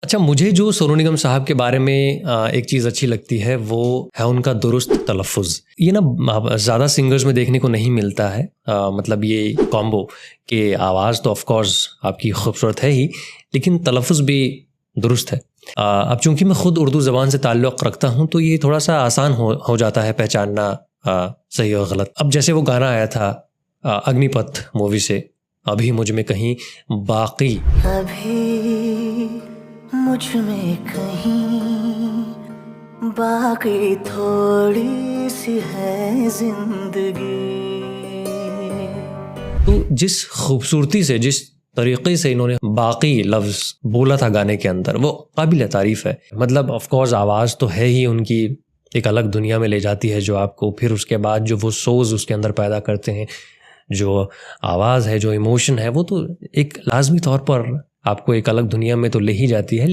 अच्छा, मुझे जो सोनू निगम साहब के बारे में एक चीज़ अच्छी लगती है वो है उनका दुरुस्त तलफ़्फ़ुज़। ये ना ज़्यादा सिंगर्स में देखने को नहीं मिलता है। मतलब ये कॉम्बो कि आवाज़ तो ऑफ़ कोर्स आपकी खूबसूरत है ही, लेकिन तलफ़्फ़ुज़ भी दुरुस्त है। अब चूँकि मैं ख़ुद उर्दू ज़बान से ताल्लुक़ रखता हूँ तो ये थोड़ा-सा आसान हो जाता है पहचानना सही और गलत। अब जैसे वो गाना आया था अग्निपथ मूवी से, अभी मुझ में कहीं बाक़ी, अभी मुझ में कहीं बाकी थोड़ी सी है जिंदगी। तो जिस खूबसूरती से, जिस तरीक़े से इन्होंने बाक़ी लफ्ज़ बोला था गाने के अंदर, वो काबिल तारीफ़ है। मतलब ऑफ़ कोर्स आवाज़ तो है ही उनकी, एक अलग दुनिया में ले जाती है जो आपको, फिर उसके बाद जो वो सोज़ उसके अंदर पैदा करते हैं, जो आवाज़ है, जो इमोशन है, वो तो एक लाज़मी तौर पर आपको एक अलग दुनिया में तो ले ही जाती है।